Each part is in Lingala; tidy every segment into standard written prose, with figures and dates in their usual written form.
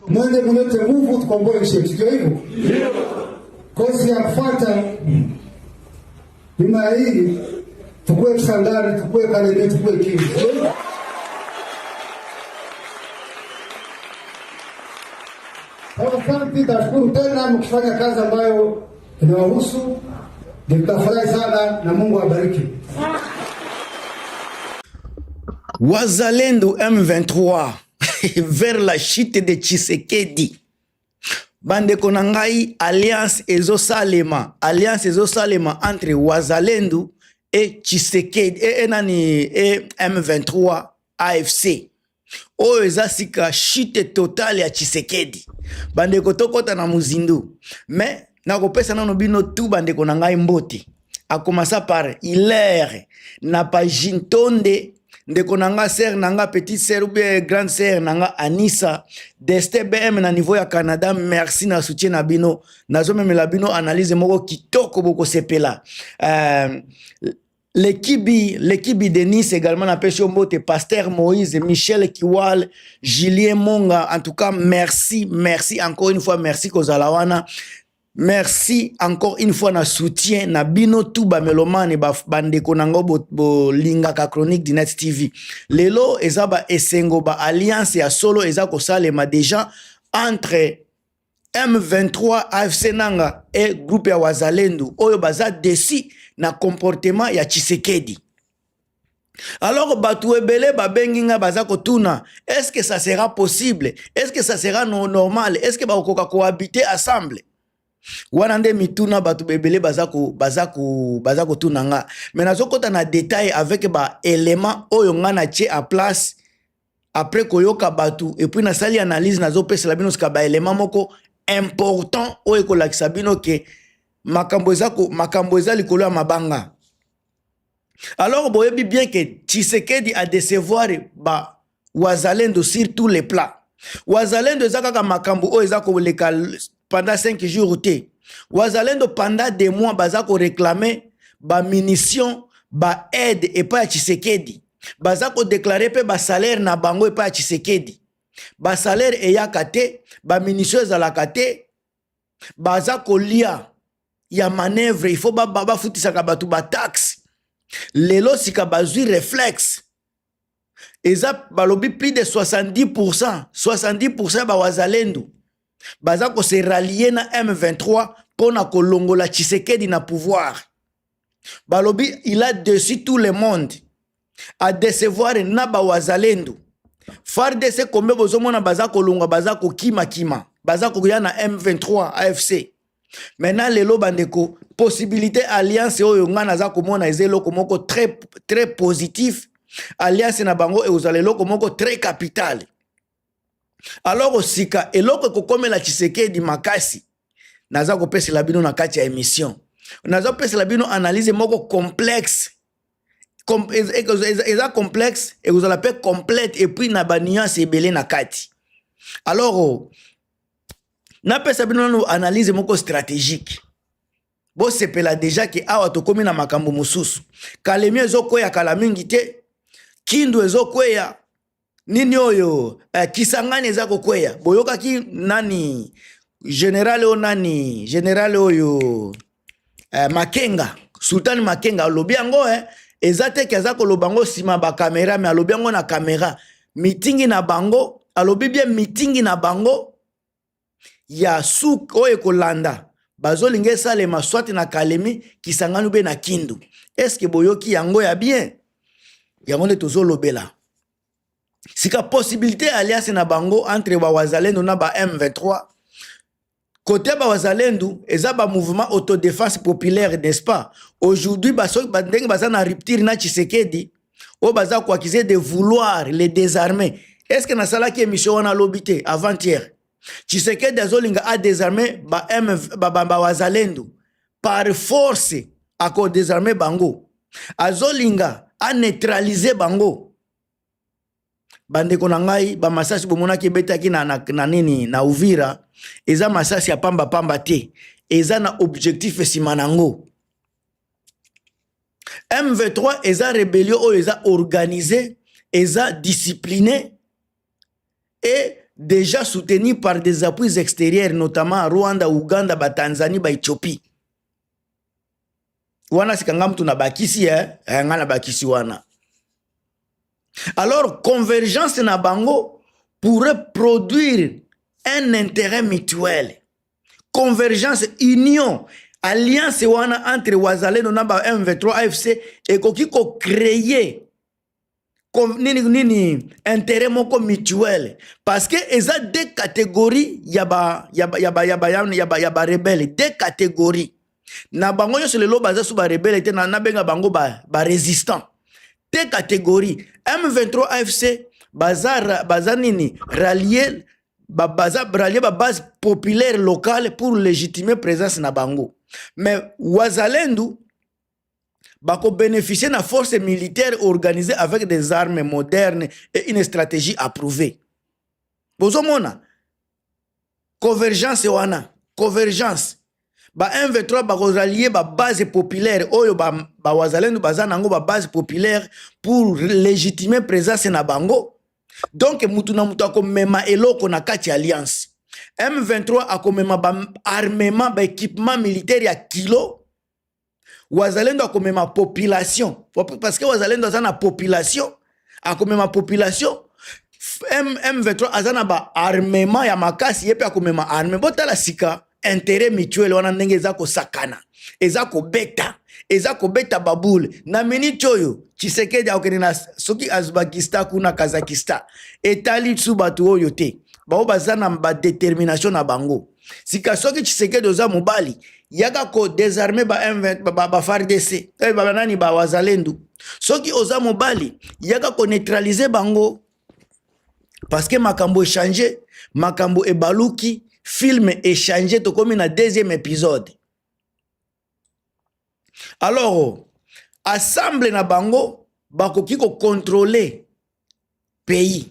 mwende mlete nguvu tukomboe nchi yetu, sio hivyo? Kosi ya kufuata bima hii, tukue Kisangani, tukue Kalemie, tukue Kindu. Nitashukuru tena mkifanya kazi ambayo inawahusu. Nitafurahi sana na Mungu awabariki. Wazalendo M23 vers la chute de Tshisekedi. Bandeko na ngai, alliance ezosalema entre Wazalendo et Tshisekedi et M23 AFC. Oyo eza sika chute totale ya Tshisekedi. Bandeko tokota na muzindu. Mais nakopesa nano bino tu bandeko na ngai mbote. A commencer par Hilaire na Pajintonde, ndeko nanga sœur nanga petite sœur ou bien grande sœur nanga Anissa, Destin BM na niveau ya Canada, merci na soutien na bino. Nazo memela bino analyse moko kitoko boko sepela. L'équipe de Nice également na pêche mbote, Pasteur Moïse, Michel Kiwal, Julien Monga, en tout cas merci encore une fois, merci Kozalawana. Merci encore une fois na soutien na bino tout ba melomane ba bandeko nango bo lingaka chronique di Net TV. Lelo eza ba esengo ba alliance ya solo eza ko salema déjà entre M23 AFC nanga et groupe ya Wazalendo oyo baza desi na comportement ya Tshisekedi. Alors batu ebele ba benginga baza ko tuna, est-ce que ça sera possible? Est-ce que ça sera normal? Est-ce que ba okoka cohabiter ensemble? Wanande mituna batu bebele bazako tunanga. Mais nazokota na détail avec ba élément oyo nga na tie à place après koyoka batu et puis na sali analyse nazo pesa la bino ska ba élément moko important oyo ko lakisa bino ke makambo eza likolo ya mabanga. Alors boyebi bien que Tshisekedi a décevoir ba Wazalendo sur tous les plans. Wazalendo eza kaka makambo oyo eza ko leka pendant 5 jours te. Wazalendo pendant des mois baza ko réclamer ba munitions, ba aide et pas Tshisekedi. Baza ko déclarer pe ba salaire na bango et pas Tshisekedi. Ba salaire e ya kate, ba munitions za la kate. Baza ko lia ya manœuvre, il faut ba futisa ka batu ba taxe. Lelo sika bazui réflexe. Eza balobi plus de 70% ba Wazalendo. Baza ko se rallier na M23 pona kolongola Tshisekedi na pouvoir. Balobi il a déçu tout le monde. A décevoir na ba Wazalendo. FARDC kombe bozomona baza kolonga baza ko kima. Baza ko ya na M23 AFC. Maintenant lelo bandeko possibilité alliance oyo nga naza komona ezelo komoko très positif. Alliance na bango e ozalelo komoko très capital. Alors osika eloko kokomela Tshisekedi makasi naza kopesa la bino na kati ya émission. Naza kopesa la bino analyse moko complexe. Eza complexe et vous allez pas complète et puis na ba nuance ebele na kati. Alors na pesa bino no analyse moko stratégique. Bo sepela déjà que awa tokomi na makambo mususu. Kalemie ezokwea kala mingi te. Kindu ezokwea nini oyo Kisangani eza kokweya. Boyoka ki nani general oyo Makenga, Sultan Makenga alobi yango eza te ke aza koloba ngo sima ba kamera, mais alobi yango na kamera. Meeting na bango, alobi bien meeting na bango ya souk oyo kolanda. Bazolinga esalema swati na Kalemi, Kisangani be na Kindu. Est-ce que boyoki yango ya bien? Yango nde tozolobela. Sika possibilité alliance na bango entre ba Wazalendo na ba M23. Côté ba Wazalendo, eza ba mouvement autodéfense populaire, n'est-ce pas? Aujourd'hui, ndenge baza na rupture na Tshisekedi, o baza ko accuser de vouloir les désarmer. Est-ce que na sala ki émission wana lobité avant-hier? Tshisekedi azolinga a désarmer ba Wazalendo par force ako désarmer bango. Azolinga a neutraliser bango. Bandeko na ngai ba masasi bomona ki betaki na nini na Uvira, eza masasi ya pamba te, eza na objectif simanango. M23 eza rébellion o eza organisé, eza discipliné et déjà soutenu par des appuis extérieurs, notamment Rwanda, Uganda, Tanzanie, Éthiopie. Wana sikanga mtu na bakisi nga na bakisi wana. Alors convergence na bango pourrait produire un intérêt mutuel. Convergence, union, alliance wana entre Wazalendo na ba M23 AFC et ko créer nini intérêt moko mutuel parce que eza deux catégories yaba rebelle, deux catégories. Na bango yo le baza sous ba rebelle te na benga bango ba résistant. Deux catégories. M23 AFC baza nini rallier ba base populaire locale pour légitimer présence na bango. Mais Wazalendo bako bénéficier na force militaire organisée avec des armes modernes et une stratégie approuvée. Bozomona convergence wana, convergence. Ba M23 bako rallier ba base populaire oyo ba Wazalendo baza nango ba base populaire pour légitimer présence na bango. Donc mutu na mutu akomema eloko na kati alliance. M23 akomema ba armement ba équipement militaire ya kilo. Wazalendo akomema population parce que Wazalendo azana population akomema population. M23 azana ba armement ya makasi yepe akomema arme botala sika intérêt mutuel wana ndenge ezako sakana ezako beta babule na minute oyo Tshisekedi akokende na soki Uzbekistan kuna Kazakhstan etali tsu batu oyo te bao bazana ba détermination na bango sika soki Tshisekedi oza mobali yaka ko désarmer ba M20 ba FARDC ba nani ba Wazalendo soki oza mobali yaka ko neutraliser bango parce que makambo échanger makambo ebaluki film échangé to comme na deuxième épisode. Alors assemble na bango bakoki ko contrôler pays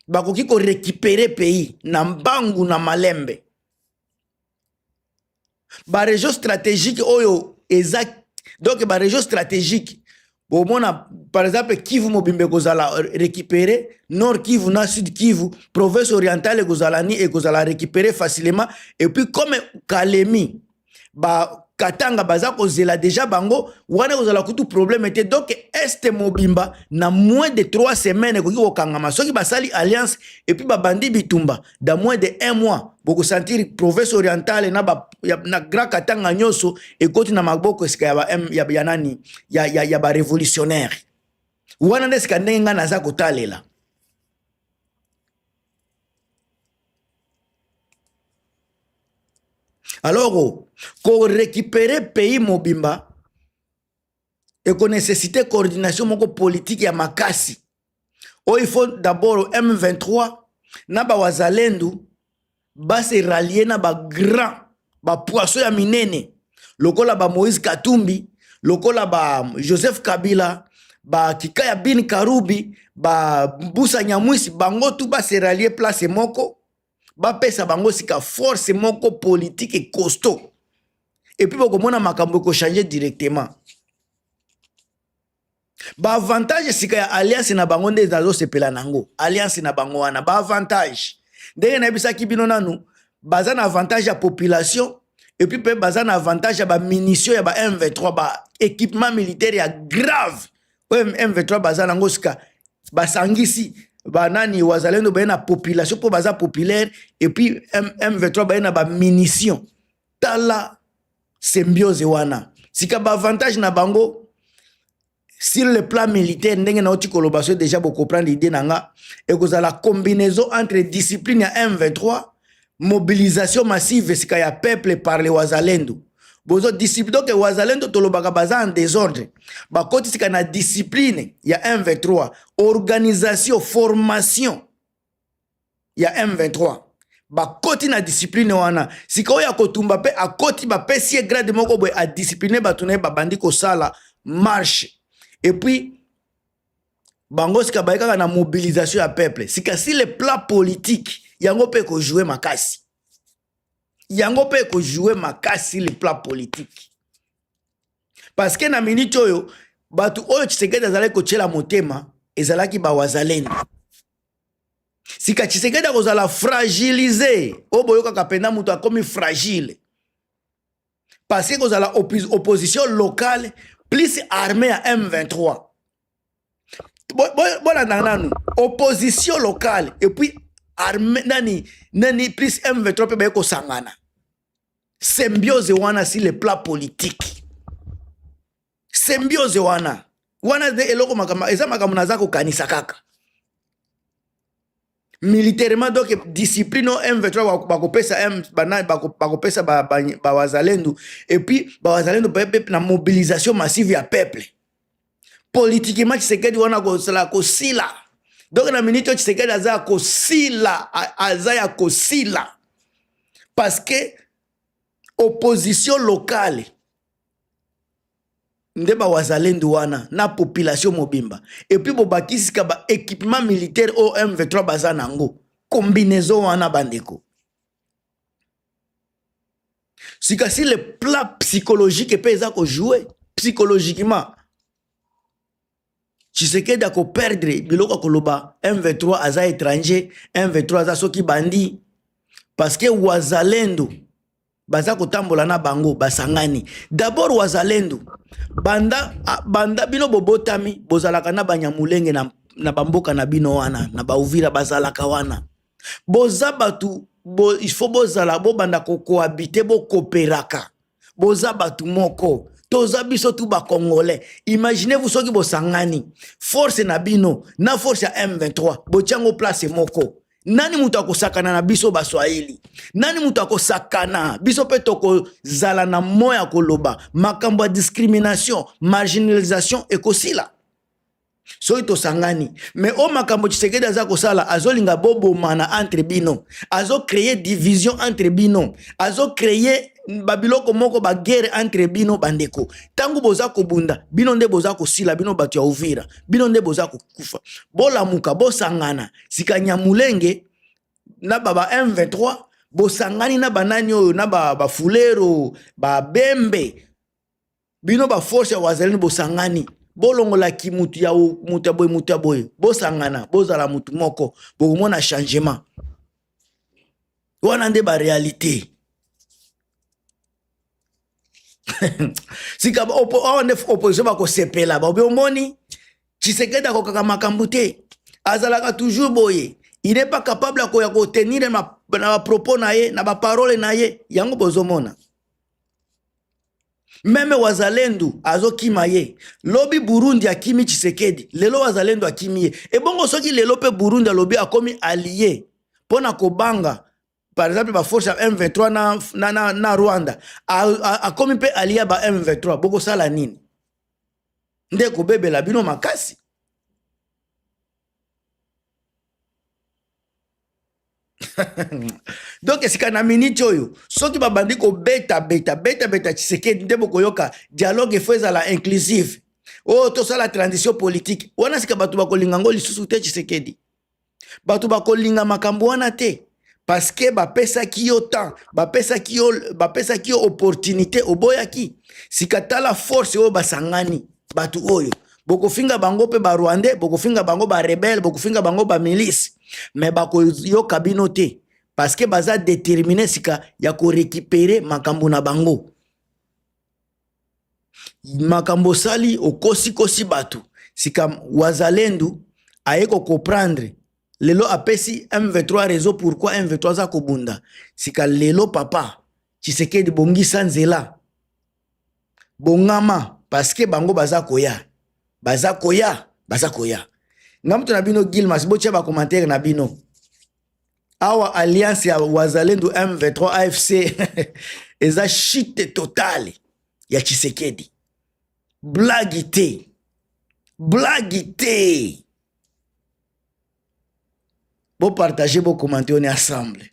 bakoki ko récupérer pays na mbangu na malembe ba région stratégique oyo exact donc ba région stratégique au mona par exemple Kivu mobimbe kozala récupérer Nord Kivu na Sud Kivu province orientale kozala ni et kozala récupérer facilement et puis comme Kalemi ba Katanga baza kozela déjà bango wana kozala kutu problème était donc est mobimba na moins de 3 semaines koki kokangama soki basali alliance et puis ba bandi bitumba dans moins de 1 mois boko sentir province orientale na Grand Katanga nyoso et koti na maboko esika ya nani ya ba révolutionnaire wana ndesika ndenge nga naza kotalela. Alors, pour récupérer pays mobimba, et qu'on nécessite coordination moko politique ya makasi. Oh, il faut d'abord M23, na ba Wazalendo, ba se rallier na ba grand, ba poisson ya minene. Lokola ba Moïse Katumbi, lokola ba Joseph Kabila, ba Kikaya bin Karubi, ba Mbusa Nyamwisi, bango tu ba se rallier place moko. Ba pesa bango sika force moko politique et costaud. Et puis bako mona makambo ko changer directement. Ba avantage sika ya alliance na bango nde zazo sepela nango. Alliance na bango wana ba avantage. Ndenge na bisa kibino nanu baza na avantage ya population et puis pe baza na avantage ya ba munitions ya ba M23 ba équipement militaire ya grave. M23 baza nango sika ba sangisi banani Wazalendo ba na population po baza populaire et puis M23 ba na ba munitions tala symbiose wana sika ba avantage na bango sur le plan militaire ndenge na oti kolobaso déjà bo comprendre l'idée nanga et que la combinaison entre discipline ya M23 mobilisation massive sika ya peuple par les Wazalendo bozo discipline donc Wazalendo tolobaka baza en désordre ba koti sika na discipline ya M23 organisation formation ya M23 ba koti na discipline wana sika oya kotumba pe a koti ba pesie grade moko boy a discipliner batune ba bandi ko sala marche et puis bango sika ba kaka na mobilisation ya peuple sika si le plan politique yango pe ko jouer makasi yango pe ko jouer makasi le plan politique parce que na minute oyo batu oyo Tshisekedi azali ko tshela motema ezalaki ba Wazalendo sika Tshisekedi akozala fragiliser o boyoka kapenda mutu akomi fragile parce que kozala opposition locale plus armée à M23 bolanda nanu opposition locale et puis armée nani plus M23 pe bayeko sangana symbiose wana sur le plan politique symbiose wana de eloko makama eza makambo naza kokanisa kaka militairement donc discipline o M23 bakopesa bawazalendo et puis bawazalendo na mobilisation massive ya peuple politiquement Tshisekedi wana kosala kosila donc na minute Tshisekedi aza kosila parce que opposition locale nde bawazalendo wana na population mobimba et puis bobakisika ba équipement militaire au M23 baza nango combinaison wana bandeko si le plan psychologique pe eza ko jouer psychologiquement Tshisekedi ako perdre biloko koloba M23 aza étranger M23 aza soki bandi parce que wazalendo baza kotambola na bango basangani d'abord wazalendo banda bino bobotami bozalaka na banyamulenge na bamboka na bino wana na bauvira bazalaka wana boza batu il faut bozala bobanda kokohabite bokoperaka boza batu moko toza biso tu ba congolais imaginez-vous soki bosangani force na bino na force ya M23 bochango place moko nani mutu akosakana na biso baswahili nani mutu akosakana biso pe tokozala na moya koloba makambo ya discrimination marginalisation ekosila soki tosangani mais o makambo Tshisekedi aza kosala azolinga bobomana entre bino azo créer division entre bino azo créer babiloko moko ba guerre entre bino bandeko tangu boza kobunda bino nde boza kosila bino batu ya Uvira bino nde boza kokufa bolamuka bosangana sika Nyamulenge na baba M23 bosangani na banani oyo na ba Fulero ba Bembe bino ba force ya wazalendo bosangani bolongola ki mutu ya boy bosangana bozala mutu moko bokomona changement wana nde ba réalité sika opposition bakosepela baomoni Tshisekedi akokaka makambo te azalaka toujours boye il n'est pas capable de tenir na propos na ye na parole na ye yango bozomona meme wazalendo azokima ye lobi Burundi akimi Tshisekedi lelo wazalendo akimi ye e bongo soki lelo pe Burundi alobi akomi allié pona kobanga par exemple ba force M23 na Rwanda akomi pe allié ba M23 boko sala nini nde ko bebela bino makasi donc sika na minute oyo soki babandi ko beta Tshisekedi nde bokoyoka dialogue feza la inclusive oh to sala transition politique wana sika batu bakolinga ngo lisusu te Tshisekedi batu bakolinga makambo wana te parce que bapesaki yo temps bapesaki yo opportunité oboyaki sika tala force oyo basangani batu oyo bokofinga bango pe ba Rwandais bokofinga bango ba rebelle bokofinga bango ba milice mais bakoyoka bino te parce que baza déterminé sika ya ko récupérer makambo na bango makambo sali okosi batu sika wazalendo ayeko comprendre lelo apesi M23 réseau pourquoi M23 za kobunda sika lelo papa Tshisekedi bongisa nzela bongama parce que bango baza koya ngamto na bino Gilmas bocha ba commentaire na bino awa alliance ya wazalendo M23 AFC eza chute totale ya Tshisekedi blague te bo partager bo commenter on est ensemble